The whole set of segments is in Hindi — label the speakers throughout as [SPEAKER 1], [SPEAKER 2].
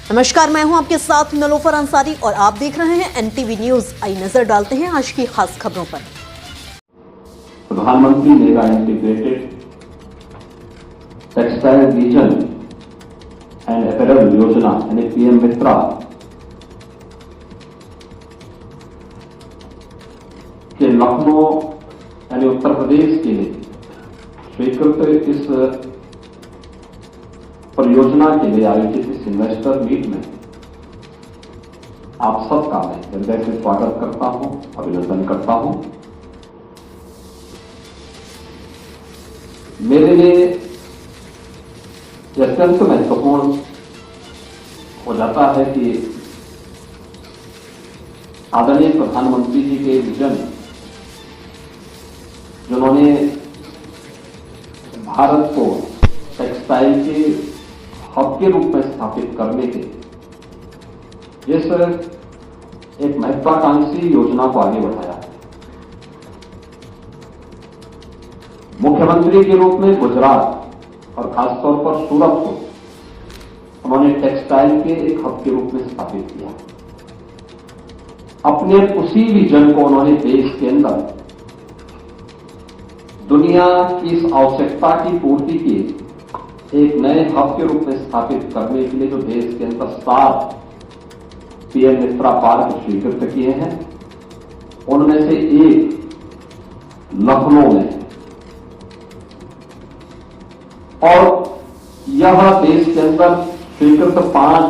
[SPEAKER 1] नमस्कार, मैं हूं आपके साथ नलोफर अंसारी और आप देख रहे हैं एनटीवी न्यूज। आई नजर डालते हैं आज की खास खबरों पर।
[SPEAKER 2] प्रधानमंत्री mega integrated textile vision and apparel योजना यानी पीएम मित्रा के लखनऊ यानी उत्तर प्रदेश के लिए स्वीकृत इस परियोजना के लिए आयोजित इस इन्वेस्टर मीट में आप सबका मैं हृदय से स्वागत करता हूं, अभिनंदन करता हूं। मेरे लिए यह अत्यंत महत्वपूर्ण हो जाता है कि आदरणीय प्रधानमंत्री जी के विजन, जिन्होंने भारत को टेक्सटाइल के हब के रूप में स्थापित करने के जिस एक महत्वाकांक्षी योजना को आगे बढ़ाया। मुख्यमंत्री के रूप में गुजरात और खासतौर पर सूरत को उन्होंने टेक्सटाइल के एक हब के रूप में स्थापित किया। अपने उसी विजन को उन्होंने देश के अंदर दुनिया की इस आवश्यकता की पूर्ति की एक नए हब के रूप में स्थापित करने के लिए जो देश के अंदर 7 पीएम मित्रा पार्क स्वीकृत किए हैं, उनमें से एक लखनऊ में है। और यह देश के अंदर स्वीकृत 5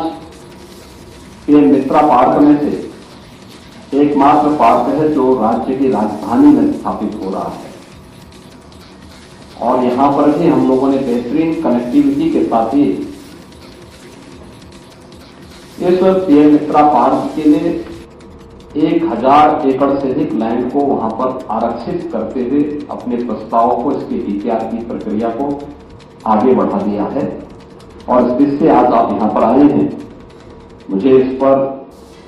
[SPEAKER 2] पीएम मित्रा पार्क में से एकमात्र पार्क है जो राज्य की राजधानी में स्थापित हो रहा है। और यहां पर भी हम लोगों ने बेहतरीन कनेक्टिविटी के साथ ही इस पीएम मित्रा पार्क के लिए 1000 एकड़ से अधिक लैंड को वहां पर आरक्षित करते हुए अपने प्रस्तावों को, इसके डीपीआर की प्रक्रिया को आगे बढ़ा दिया है। और इस दृष्टि से आज आप यहां पर आए हैं, मुझे इस पर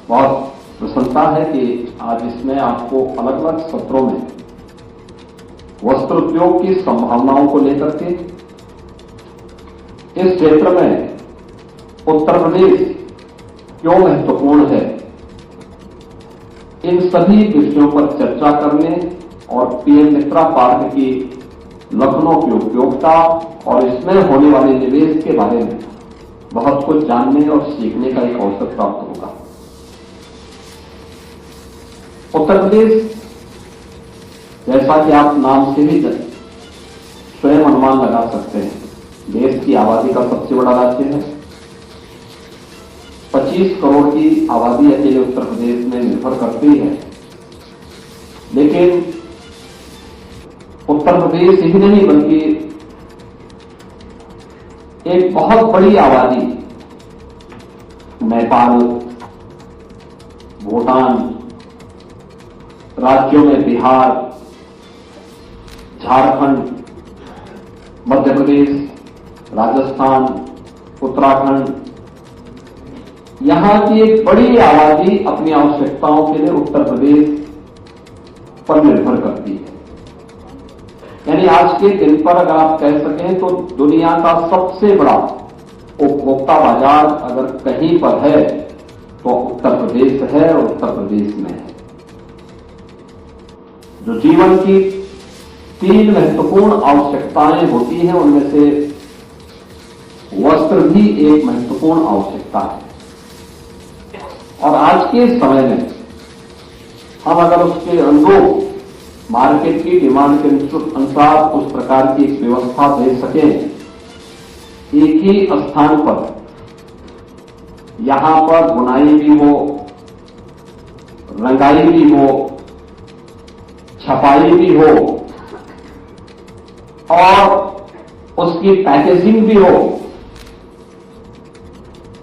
[SPEAKER 2] बहुत प्रसन्नता है कि आज इसमें आपको अलग अलग सत्रों में वस्त्र उद्योग की संभावनाओं को लेकर के इस क्षेत्र में उत्तर प्रदेश क्यों महत्वपूर्ण है, इन सभी विषयों पर चर्चा करने और पीएम मित्रा पार्क की लखनऊ की उपयोगिता और इसमें होने वाले निवेश के बारे में बहुत कुछ जानने और सीखने का एक अवसर प्राप्त होगा। उत्तर प्रदेश, जैसा कि आप नाम से ही स्वयं अनुमान लगा सकते हैं, देश की आबादी का सबसे बड़ा राज्य है। 25 करोड़ की आबादी अकेले उत्तर प्रदेश में निर्भर करती है। लेकिन उत्तर प्रदेश ही नहीं बल्कि एक बहुत बड़ी आबादी नेपाल, भूटान, राज्यों में बिहार, झारखंड, मध्य प्रदेश, राजस्थान, उत्तराखंड, यहां की एक बड़ी आबादी अपनी आवश्यकताओं के लिए उत्तर प्रदेश पर निर्भर करती है। यानी आज के दिन पर अगर आप कह सकें तो दुनिया का सबसे बड़ा उपभोक्ता बाजार अगर कहीं पर है तो उत्तर प्रदेश है और उत्तर प्रदेश में है। जो जीवन की 3 महत्वपूर्ण आवश्यकताएं होती हैं, उनमें से वस्त्र भी एक महत्वपूर्ण आवश्यकता है। और आज के समय में हम अगर उसके अनुरूप मार्केट की डिमांड के अनुसार उस प्रकार की एक व्यवस्था दे सकें, एक ही स्थान पर यहां पर बुनाई भी हो, रंगाई भी हो, छपाई भी हो और उसकी पैकेजिंग भी हो,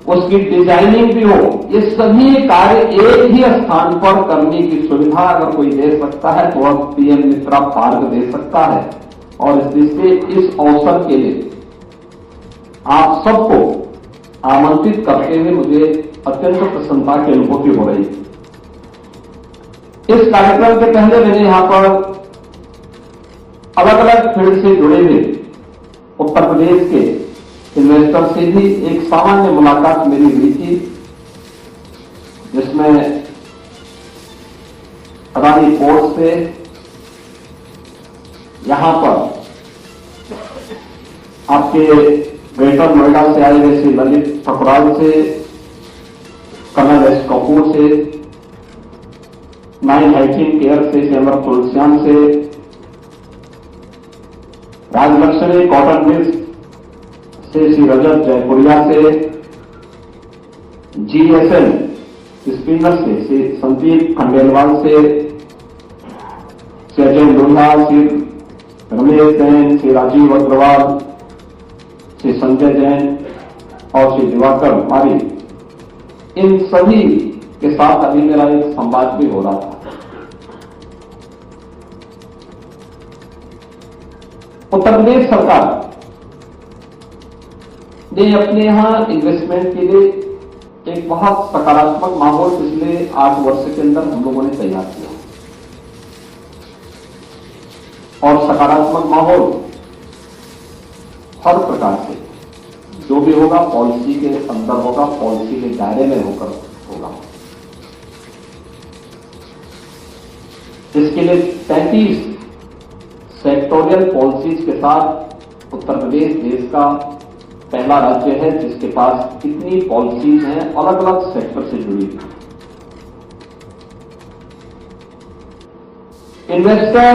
[SPEAKER 2] उसकी डिजाइनिंग भी हो, ये सभी कार्य एक ही स्थान पर करने की सुविधा अगर कोई दे सकता है तो वह पीएम मित्रा पार्क दे सकता है। और इस दृष्टि से इस अवसर के लिए आप सबको आमंत्रित करते हुए मुझे अत्यंत प्रसन्नता की अनुभूति हो रही है। इस कार्यक्रम के पहले मैंने यहां पर अलग अलग फील्ड से जुड़े हुए उत्तर प्रदेश के इन्वेस्टर से भी एक सामान्य मुलाकात मेरी हुई थी, जिसमें अदानी पोर्ट से यहां पर आपके ग्रेटर नोएडा से आए हुए श्री ललित ठकुराल से, कर्नल एस कपूर से, 918 केयर से श्री अमर तुलसियान से, राजलक्ष्मी कॉटन मिल्स से श्री रजत जयपुरिया से, जीएसएल स्पिनर से श्री संदीप खंडेलवाल से, श्री अजय लोहिया, श्री रमेश जैन, श्री राजीव अग्रवाल, श्री संजय जैन और श्री दिवाकर मारी, इन सभी के साथ अभी मेरा एक संवाद भी हो रहा था। उत्तर प्रदेश सरकार ने अपने यहां इन्वेस्टमेंट के लिए एक बहुत सकारात्मक माहौल पिछले 8 वर्ष के अंदर हम लोगों ने तैयार किया, और सकारात्मक माहौल हर प्रकार से जो भी होगा पॉलिसी के अंदर होगा, पॉलिसी के दायरे में होकर होगा। इसके लिए 33 सेक्टोरियल पॉलिसीज के साथ उत्तर प्रदेश देश का पहला राज्य है जिसके पास इतनी पॉलिसीज हैं अलग अलग सेक्टर से जुड़ी हुई। इन्वेस्टर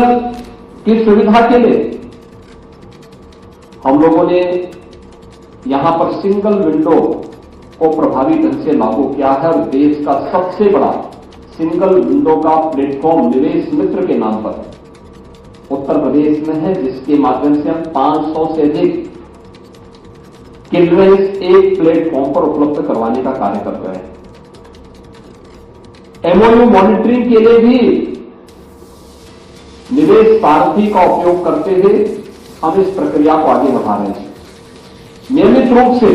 [SPEAKER 2] की सुविधा के लिए हम लोगों ने यहां पर सिंगल विंडो को प्रभावी ढंग से लागू किया है, और देश का सबसे बड़ा सिंगल विंडो का प्लेटफॉर्म निवेश मित्र के नाम पर उत्तर प्रदेश में है, जिसके माध्यम से हम 500 से अधिक निवेश एक प्लेटफॉर्म पर उपलब्ध करवाने का कार्य कर रहे हैं। एमओयू मॉनिटरिंग के लिए भी निवेश सारथी का उपयोग करते हुए हम इस प्रक्रिया को आगे बढ़ा रहे हैं। नियमित रूप से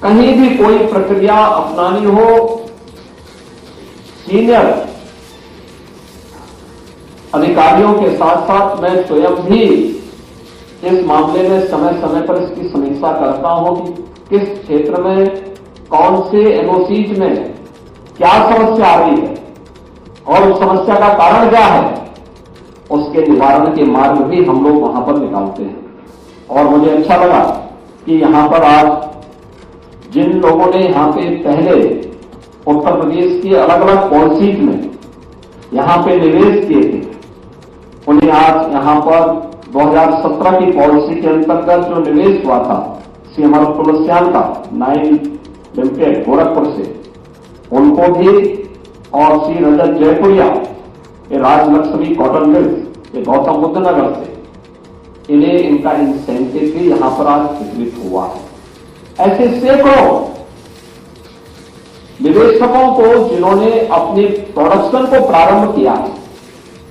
[SPEAKER 2] कहीं भी कोई प्रक्रिया अपनानी हो, सीनियर अधिकारियों के साथ साथ मैं स्वयं भी इस मामले में समय समय पर इसकी समीक्षा करता हूं कि किस क्षेत्र में कौन से एनओसीज में क्या समस्या आ रही है और उस समस्या का कारण क्या है, उसके निवारण के मार्ग भी हम लोग वहां पर निकालते हैं। और मुझे अच्छा लगा कि यहां पर आज जिन लोगों ने यहां पे पहले उत्तर प्रदेश की अलग अलग पॉलिसीज में यहां पे निवेश किए थे, उन्हें आज यहां पर 2017 की पॉलिसी के अंतर्गत जो निवेश हुआ था श्री अमर तुलसियान का 9 लिमिटेड गोरखपुर से, उनको भी, और श्री रजत जयपुरिया ये राजलक्ष्मी कॉटन मिल्स ये गौतम बुद्ध नगर से, इन्हें इनका इंसेंटिव भी यहां पर आज वितरित हुआ है। ऐसे सैकड़ों निवेशकों को जिन्होंने अपने प्रोडक्शन को प्रारंभ किया है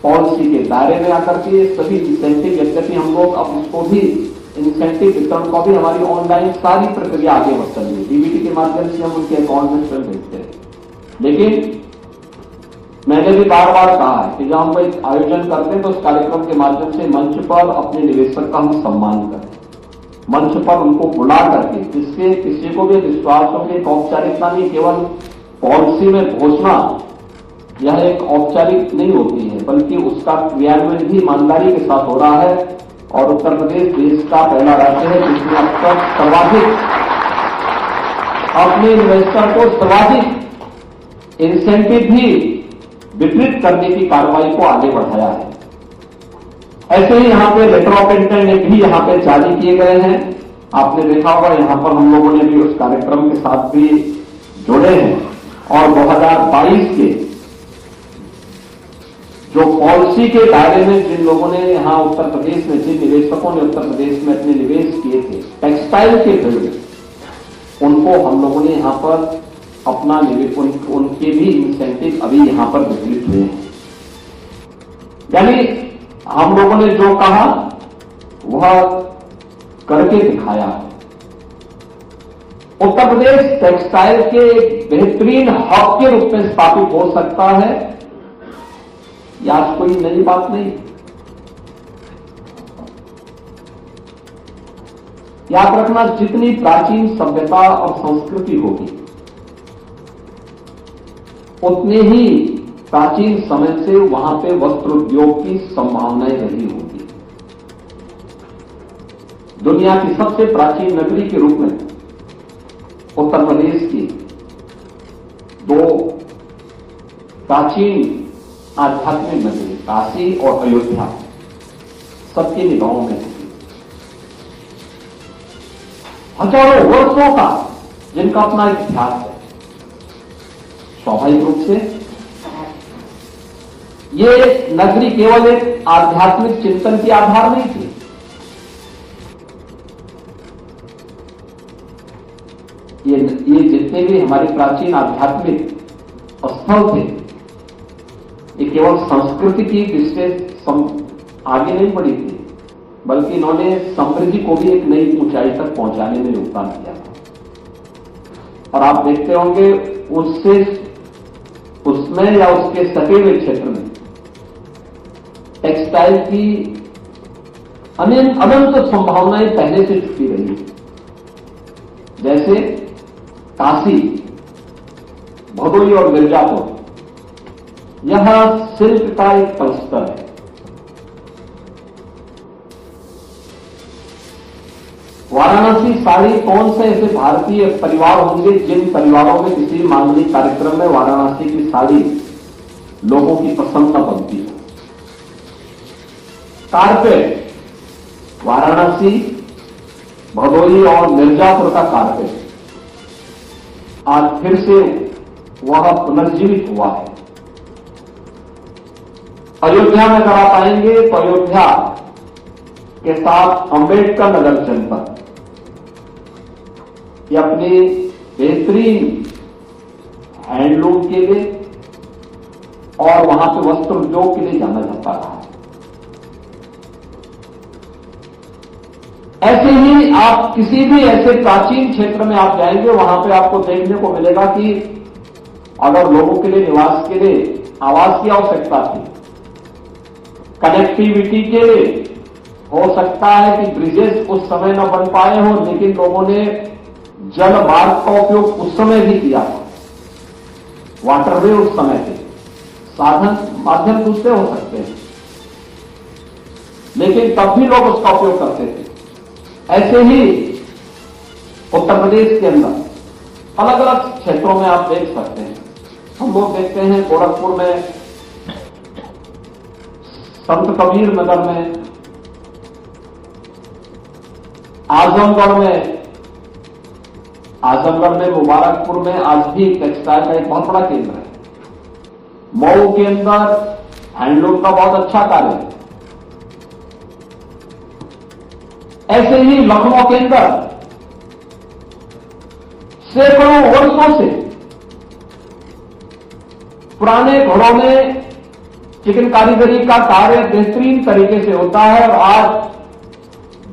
[SPEAKER 2] पॉलिसी के दायरे में आकर के, सभी इंसेंटिव, यद्यपि हम लोग अब उसको भी इंसेंटिव वितरण को भी हमारी ऑनलाइन सारी प्रक्रिया आगे बढ़ रही है, डीबीटी के माध्यम से हम उनके अकाउंट में स्वयं भेजते हैं। लेकिन मैंने भी बार बार कहा है कि जब हम कोई आयोजन करते हैं तो उस कार्यक्रम के माध्यम से मंच पर अपने निवेशक का हम सम्मान करें, मंच पर उनको बुला करके, जिससे किसी को भी विश्वास हो कि एक औपचारिकता नहीं, केवल पॉलिसी में घोषणा यह एक औपचारिक नहीं होती है, बल्कि उसका क्रियान्वयन भी ईमानदारी के साथ हो रहा है। और उत्तर प्रदेश देश का पहला राज्य है जिसमें अब तक सर्वाधिक अपने इन्वेस्टर को सर्वाधिक इंसेंटिव भी वितरित करने की कार्रवाई को आगे बढ़ाया है। ऐसे ही यहां पे लेटर ऑफ इंटेंट भी यहां पे जारी किए गए हैं। आपने देखा होगा यहां पर हम लोगों ने भी उस कार्यक्रम के साथ भी जुड़े हैं, और 2022 के जो पॉलिसी के दायरे में जिन लोगों ने यहां उत्तर प्रदेश में, जिन निवेशकों ने उत्तर प्रदेश में अपने निवेश किए थे टेक्सटाइल के फील्ड में, उनको हम लोगों ने यहां पर अपना निवेश, उनके भी इंसेंटिव अभी यहां पर वितरित हुए हैं। यानी हम लोगों ने जो कहा वह करके दिखाया है। उत्तर प्रदेश टेक्सटाइल के एक बेहतरीन हब के रूप में स्थापित हो सकता है, यह आज कोई नई बात नहीं। याद रखना, जितनी प्राचीन सभ्यता और संस्कृति होगी उतनी ही प्राचीन समय से वहां पे वस्त्र उद्योग की संभावनाएं रही होगी। दुनिया की सबसे प्राचीन नगरी के रूप में उत्तर प्रदेश की दो प्राचीन आध्यात्मिक नगरी काशी और अयोध्या सबकी निगाहों में थी। हजारों वर्षों का जिनका अपना इतिहास है। स्वाभाविक रूप से ये नगरी केवल एक आध्यात्मिक चिंतन की आधार नहीं थी, ये जितने भी हमारे प्राचीन आध्यात्मिक स्थल थे, ये केवल संस्कृति की विशेष आगे नहीं बढ़ी थी, बल्कि इन्होंने समृद्धि को भी एक नई ऊंचाई तक पहुंचाने में योगदान किया था। और आप देखते होंगे उसमें या उसके सटे हुए क्षेत्र में टेक्सटाइल की अनंत संभावनाएं पहले से छुपी रही है। जैसे काशी, भदोही और मिर्जापुर, यह सिल्क का एक क्लस्टर है। वाराणसी साड़ी, कौन से ऐसे भारतीय परिवार होंगे जिन परिवारों में किसी मांगलिक कार्यक्रम में वाराणसी की साड़ी लोगों की पसंद न बनती है। कारपेट, वाराणसी, भदोही और मिर्जापुर का कारपेट आज फिर से वह पुनर्जीवित हुआ है। अयोध्या में अगर आप आएंगे तो अयोध्या के साथ अंबेडकर नगर जनपद ये अपने बेहतरीन हैंडलूम के लिए और वहां पे वस्त्र उद्योग के लिए जाना जाता रहा है। ऐसे ही आप किसी भी ऐसे प्राचीन क्षेत्र में आप जाएंगे, वहां पे आपको देखने को मिलेगा कि अगर लोगों के लिए निवास के लिए आवास की आवश्यकता थी, कनेक्टिविटी के लिए हो सकता है कि ब्रिजेस उस समय न बन पाए हो, लेकिन लोगों ने जल मार्ग का उपयोग उस समय भी किया था। वाटरवे उस समय थे, साधन माध्यम दूसरे हो सकते हैं, लेकिन तब भी लोग उसका उपयोग करते थे। ऐसे ही उत्तर प्रदेश के अंदर अलग अलग क्षेत्रों में आप देख सकते हैं। हम लोग देखते हैं गोरखपुर में, संत कबीर नगर में, आजमगढ़ में, मुबारकपुर में आज भी टेक्सटाइल का एक बहुत बड़ा केंद्र है। मऊ के अंदर हैंडलूम का बहुत अच्छा कार्य है। ऐसे ही लखनऊ के अंदर सैकड़ों वर्षों से पुराने घरों में चिकन कारीगरी का कार्य बेहतरीन तरीके से होता है। और आज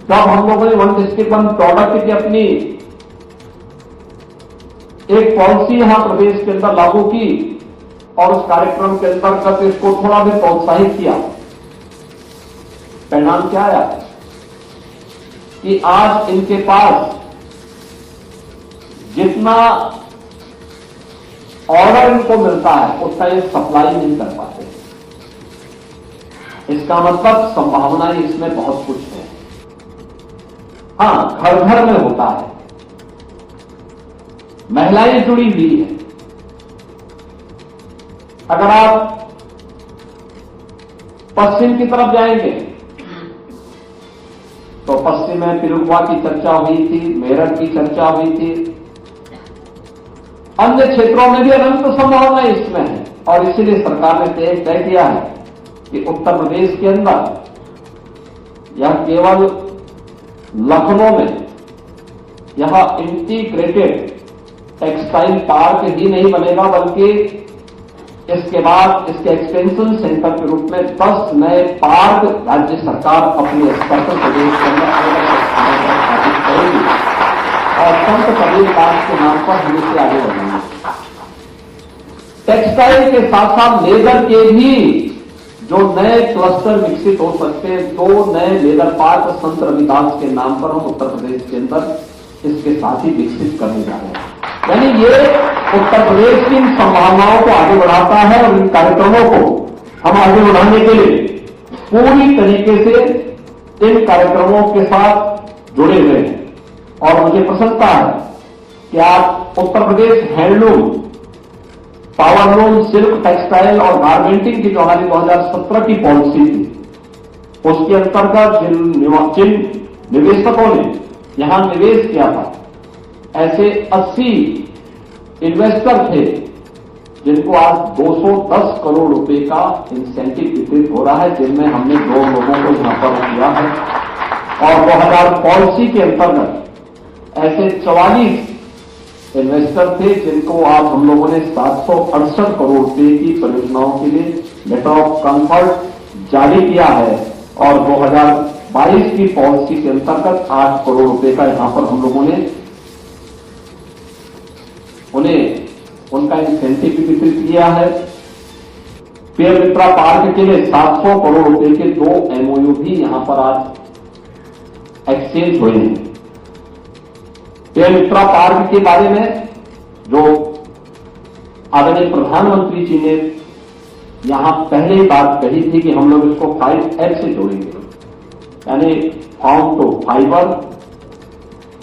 [SPEAKER 2] जब हम लोगों ने वन डिस्ट्रिक्ट वन प्रोडक्ट की अपनी एक पॉलिसी यहां प्रदेश के अंदर लागू की और उस कार्यक्रम के अंतर्गत इसको थोड़ा भी प्रोत्साहित किया, परिणाम क्या आया कि आज इनके पास जितना ऑर्डर इनको मिलता है उतना ये सप्लाई नहीं कर पाते। इसका मतलब संभावनाएं इसमें बहुत कुछ है। हां, घर घर में होता है, महिलाएं जुड़ी हुई है। अगर आप पश्चिम की तरफ जाएंगे तो पश्चिम में पिरुगवा की चर्चा हुई थी, मेरठ की चर्चा हुई थी, अन्य क्षेत्रों में भी अनंत संभावनाएं इसमें है। और इसीलिए सरकार ने तय किया है कि उत्तर प्रदेश के अंदर यह केवल लखनऊ में यह इंटीग्रेटेड टेक्सटाइल पार्क ही नहीं बनेगा, बल्कि इसके बाद इसके एक्सटेंशन सेंटर के रूप में 10 नए पार्क राज्य सरकार अपने स्तर पर प्रदेश के अंदर स्थापित करेगी और संत कबीर पार्क के नाम पर हम इससे आगे बढ़ेंगे। टेक्सटाइल के साथ साथ लेदर के भी जो नए क्लस्टर विकसित हो सकते हैं, 2 नए लेदर पार्क संत रविदास के नाम पर हम उत्तर प्रदेश के अंदर इसके साथ ही विकसित करने जा रहे हैं। यानी ये उत्तर प्रदेश की इन संभावनाओं को आगे बढ़ाता है और इन कार्यक्रमों को हम आगे बढ़ाने के लिए पूरी तरीके से इन कार्यक्रमों के साथ जुड़े हुए हैं। और मुझे प्रसन्नता है कि आज Uttar Pradesh handloom, powerloom, silk, textile और गारमेंटिंग की जो हमारी 2017 की पॉलिसी थी, उसके अंतर्गत जिन निवेशकों ने यहां निवेश किया था, ऐसे 80 इन्वेस्टर थे जिनको आज 210 करोड़ रुपए का इंसेंटिव वितरित हो रहा है, जिनमें हमने 2 लोगों को यहां पर किया है। और 2000 पॉलिसी के अंतर्गत ऐसे 44 इन्वेस्टर थे जिनको आज हम लोगों ने 768 करोड़ रुपए की परियोजनाओं के लिए लेटर ऑफ कंफर्ट जारी किया है। और 2022 की पॉलिसी के अंतर्गत 8 करोड़ रुपए का यहां पर हम लोगों ने उन्हें उनका इंसेंटिव भी वितरित किया है। पीएम मित्रा पार्क के लिए 700 करोड़ रुपए के 2 एमओयू भी यहां पर आज एक्सचेंज हुए हैं। पीएम मित्रा पार्क के बारे में जो आदरणीय प्रधानमंत्री जी ने यहां पहले ही बात कही थी कि हम लोग इसको 5F से जोड़ेंगे, यानी farm to fibre,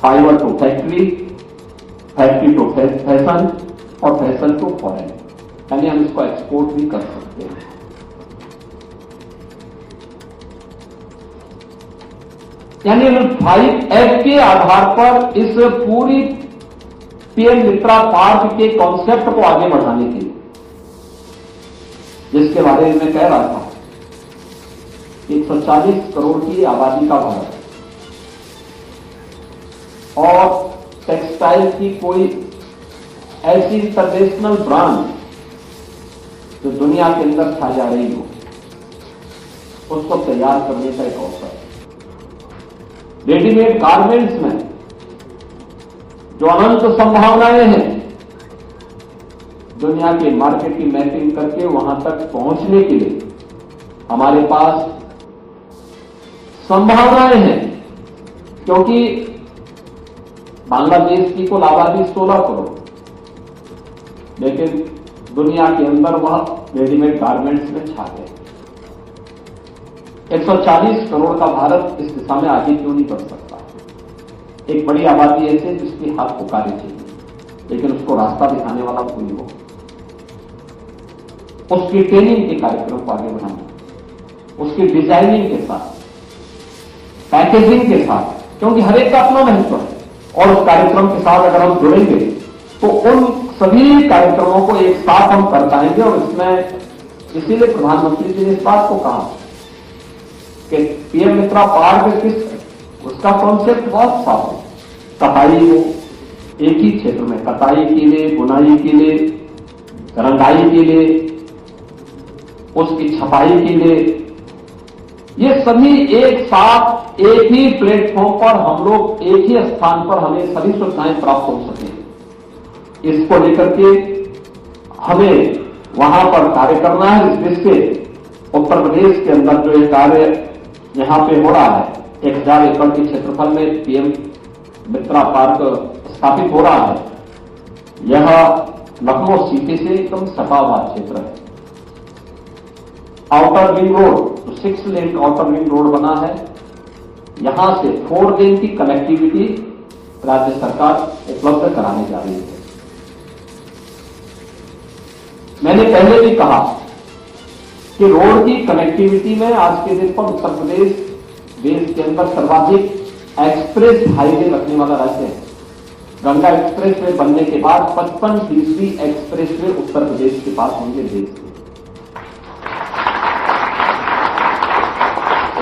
[SPEAKER 2] fibre to factory, factory to fashion और फैशन टू फॉरेन, यानी हम इसको एक्सपोर्ट भी कर सकते हैं। यानी 5F के आधार पर इस पूरी पीएम मित्रा पार्क के कॉन्सेप्ट को आगे बढ़ाने के लिए, जिसके बारे में मैं कह रहा था, 140 करोड़ की आबादी का भारत और टेक्सटाइल की कोई ऐसी इंटरनेशनल ब्रांड जो दुनिया के अंदर छा जा रही हो, उसको तैयार करने का एक अवसर है। रेडीमेड गारमेंट्स में जो अनंत संभावनाएं हैं, दुनिया के मार्केट की मैपिंग करके वहां तक पहुंचने के लिए हमारे पास संभावनाएं हैं, क्योंकि बांग्लादेश की कुल आबादी 16 करोड़, लेकिन दुनिया के अंदर वह रेडीमेड गारमेंट्स में छा गए। 140 करोड़ का भारत इस दिशा में आगे क्यों नहीं बढ़ सकता? एक बड़ी आबादी ऐसी है जिसकी हाथ पुकारे चाहिए, लेकिन उसको रास्ता दिखाने वाला कोई हो, उसकी ट्रेनिंग के कार्यक्रम को आगे बढ़ाना, उसकी डिजाइनिंग के साथ, पैकेजिंग के साथ, क्योंकि हर एक का अपना महत्व है। और उस कार्यक्रम के साथ अगर हम जुड़ेंगे तो उन सभी कार्यक्रमों को एक साथ हम कर पाएंगे। और इसमें इसीलिए प्रधानमंत्री जी ने इस बात को कहा कि पीएम मित्रा पार्क किस, उसका कॉन्सेप्ट बहुत साफ है। कताई हो, एक ही क्षेत्र में कताई के लिए, बुनाई के लिए, रंगाई के लिए, उसकी छपाई के लिए, ये सभी एक साथ एक ही प्लेटफॉर्म पर हम लोग एक ही स्थान पर हमें सभी सुविधाएं प्राप्त हो सकें, इसको लेकर के हमें वहां पर कार्य करना है। इस दृष्टि से उत्तर प्रदेश के अंदर जो ये कार्य यहां पे हो रहा है, 1000 एकड़ के क्षेत्रफल में पीएम मित्रा पार्क स्थापित हो रहा है, यह लखनऊ सिटी से एकदम सटा हुआ क्षेत्र है। आउटर रिंग रोड, 6 लेन आउटर रिंग रोड बना है, यहां से 4 लेन की कनेक्टिविटी राज्य सरकार उपलब्ध कराने जा रही है। मैंने पहले भी कहा कि रोड की कनेक्टिविटी में आज के दिन पर उत्तर प्रदेश देश के अंदर सर्वाधिक एक्सप्रेस हाईवे रखने वाला राज्य है। गंगा एक्सप्रेस वे बनने के बाद 55 एक्सप्रेस वे उत्तर प्रदेश के पास होंगे देश के।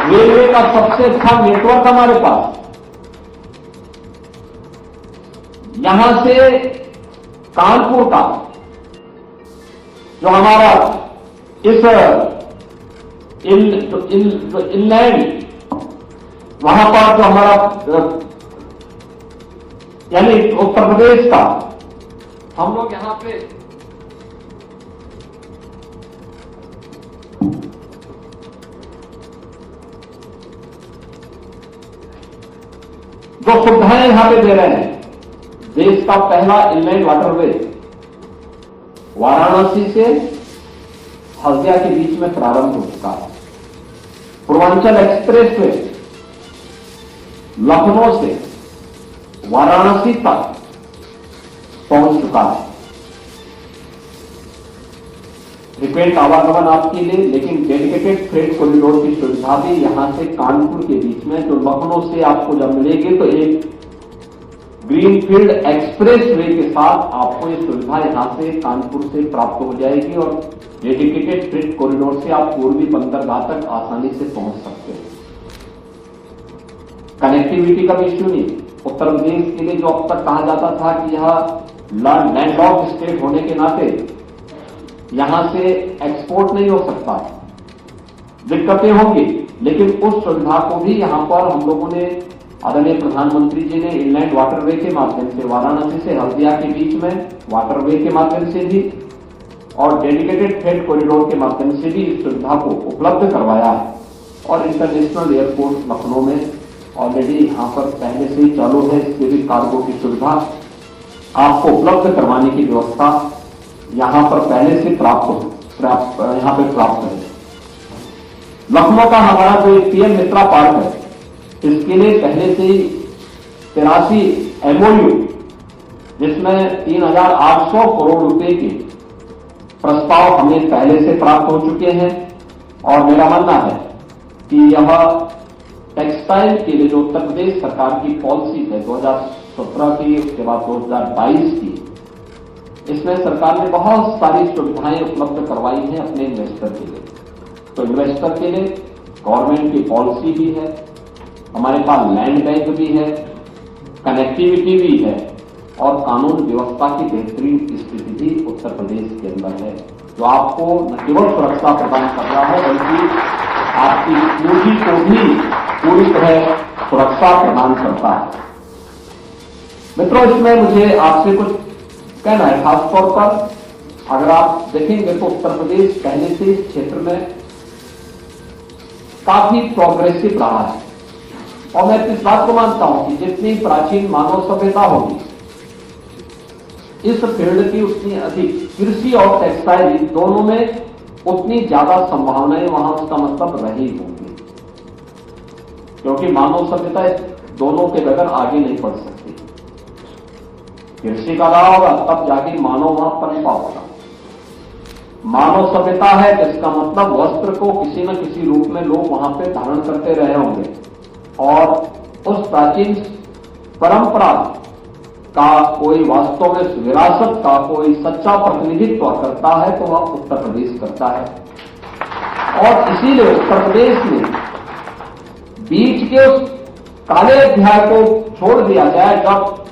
[SPEAKER 2] रेलवे का सबसे अच्छा नेटवर्क हमारे पास, यहां से कानपुर का जो हमारा इस इनलैंड वहां पर जो हमारा यानी उत्तर प्रदेश का, हम लोग यहां पे जो सुविधाएं यहां पे दे रहे हैं, देश का पहला इनलैंड वाटरवे वाराणसी से हल्दिया के बीच में प्रारंभ हो चुका है। पूर्वांचल एक्सप्रेस वे लखनऊ से वाराणसी तक पहुंच चुका है। फ्रीक्वेंट आवागमन आपके लिए, लेकिन डेडिकेटेड फ्रेट कॉरिडोर की सुविधा भी यहां से कानपुर के बीच में, जो लखनऊ से आपको जब मिलेगी तो एक ग्रीनफील्ड एक्सप्रेस वे के साथ आपको ये सुविधा यहां से कानपुर से प्राप्त हो जाएगी और डेडिकेटेड फ्रेट कॉरिडोर से आप पूर्वी बंदरगाह तक आसानी से पहुंच सकते हैं। कनेक्टिविटी का भी इश्यू नहीं। उत्तर प्रदेश के लिए जो अब तक कहा जाता था कि यह लैंडलॉक स्टेट होने के नाते यहां से एक्सपोर्ट नहीं हो सकता, दिक्कतें होंगी, लेकिन उस सुविधा को भी यहां पर हम लोगों ने, आदरणीय प्रधानमंत्री जी ने इनलैंड वाटरवे के माध्यम से वाराणसी से हल्दिया के बीच में वाटरवे के माध्यम से भी और डेडिकेटेड फ्रेट कॉरिडोर के माध्यम से भी इस सुविधा को उपलब्ध करवाया है। और इंटरनेशनल एयरपोर्ट लखनऊ में ऑलरेडी यहां पर पहले से ही चालू है। इसके भी कार्गो की सुविधा आपको उपलब्ध करवाने की व्यवस्था यहां पर पहले से यहां पर प्राप्त है। लखनऊ का हमारा जो पीएम मित्रा पार्क है, इसके लिए पहले से ही 83 MOU, जिसमें 3,800 करोड़ रुपए के प्रस्ताव हमें पहले से प्राप्त हो चुके हैं। और मेरा मानना है कि यह टेक्सटाइल के लिए जो उत्तर प्रदेश सरकार की पॉलिसी है 2017 की, उसके बाद 2022 की, इसमें सरकार ने बहुत सारी सुविधाएं उपलब्ध करवाई हैं अपने इन्वेस्टर के लिए। तो इन्वेस्टर के लिए गवर्नमेंट की पॉलिसी भी है, हमारे पास लैंड बैंक भी है, कनेक्टिविटी भी है और कानून व्यवस्था की बेहतरीन स्थिति भी उत्तर प्रदेश के अंदर है, जो आपको न केवल सुरक्षा प्रदान कर रहा है बल्कि आपकी पूंजी को भी पूरी तरह सुरक्षा प्रदान करता है। मित्रों, इसमें मुझे आपसे कुछ कहना है। खासतौर पर अगर आप देखेंगे तो उत्तर प्रदेश पहले से इस क्षेत्र में काफी प्रोग्रेसिव रहा है और मैं इस बात को मानता हूं कि जितनी प्राचीन मानव सभ्यता होगी, इस फील्ड की उतनी अधिक कृषि और टेक्सटाइल दोनों में उतनी ज्यादा संभावनाएं वहां उसका मतलब रही होंगी, क्योंकि मानव सभ्यता दोनों के बगैर आगे नहीं बढ़ सकती। कृषि का रहा होगा तब जाके मानव वहां पनपा होगा। मानव सभ्यता है जिसका मतलब वस्त्र को किसी न किसी रूप में लोग वहां पे धारण करते रहे होंगे और उस प्राचीन परंपरा का कोई वास्तव में विरासत का कोई सच्चा प्रतिनिधित्व करता है तो वह उत्तर प्रदेश करता है। और इसीलिए उत्तर प्रदेश में बीच के उस काले अध्याय को छोड़ दिया जाए जब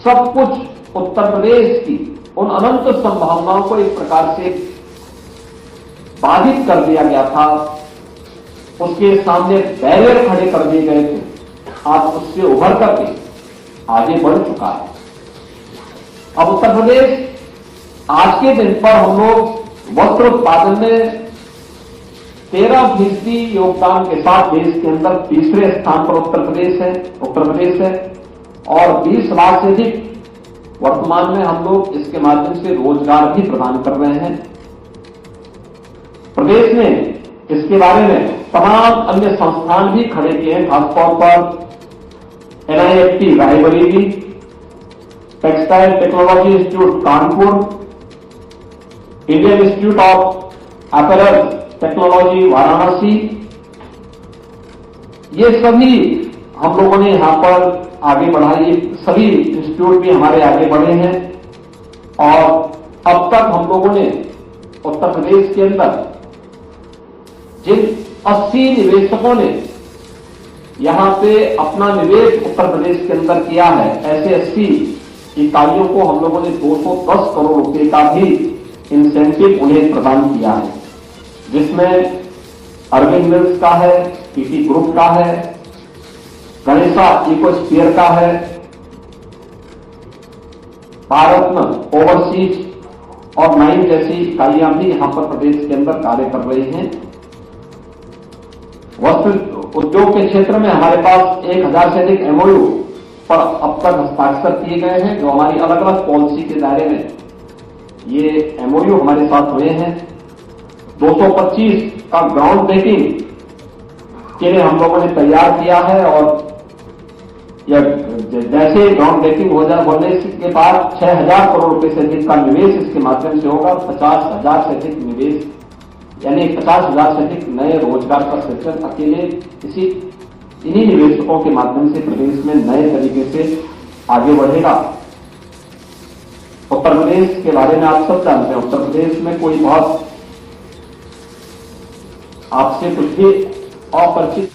[SPEAKER 2] सब कुछ उत्तर प्रदेश की उन अनंत संभावनाओं को एक प्रकार से बाधित कर दिया गया था, उसके सामने बैरियर खड़े कर दिए गए थे। आज उससे उभर करके आगे बढ़ चुका है। अब उत्तर प्रदेश आज के दिन पर हम लोग वस्त्र उत्पादन में 13% योगदान के साथ देश के अंदर तीसरे स्थान पर उत्तर प्रदेश है और 20 लाख से अधिक वर्तमान में हम लोग इसके माध्यम से रोजगार भी प्रदान कर रहे हैं। प्रदेश ने इसके बारे में तमाम अन्य संस्थान भी खड़े किए हैं, खासतौर पर NIFT Raebareli, textile technology institute Kanpur, Indian institute of apparel technology Varanasi, ये सभी हम लोगों ने यहां पर आगे बढ़ाई। सभी इंस्टीट्यूट भी हमारे आगे बढ़े हैं और अब तक हम लोगों ने उत्तर प्रदेश के अंदर जिन 80 निवेशकों ने यहां पे अपना निवेश उत्तर प्रदेश के अंदर किया है, ऐसे 80 इकाइयों को हम लोगों ने 210 करोड़ रुपए का भी इंसेंटिव उन्हें प्रदान किया है, जिसमें अरविंद मिल्स का है, PT ग्रुप का है, गणेशा इकोस्फीयर का है, भारतन ओवरसीज और 9 जैसी इकाइयां भी यहां पर प्रदेश के अंदर कार्य कर रही हैं। वस्त्र उद्योग के क्षेत्र में हमारे पास 1000 से अधिक MOU पर अब तक हस्ताक्षर किए गए हैं, जो हमारी अलग अलग पॉलिसी के दायरे में ये एमओयू हमारे साथ हुए हैं। 225 का ग्राउंड ब्रेकिंग के लिए हम लोगों ने तैयार किया है और जैसे ग्राउंड ब्रेकिंग होने के बाद 6,000 करोड़ रुपए से अधिक का निवेश इसके माध्यम से होगा। 50,000 से अधिक निवेश यानी 50,000 से अधिक नए रोजगार का सृजन अकेले इन्हीं निवेशकों के माध्यम से प्रदेश में नए तरीके से आगे बढ़ेगा। उत्तर प्रदेश के बारे में आप सब जानते हैं, उत्तर प्रदेश में कोई बहुत आपसे कुछ भी अपरिचित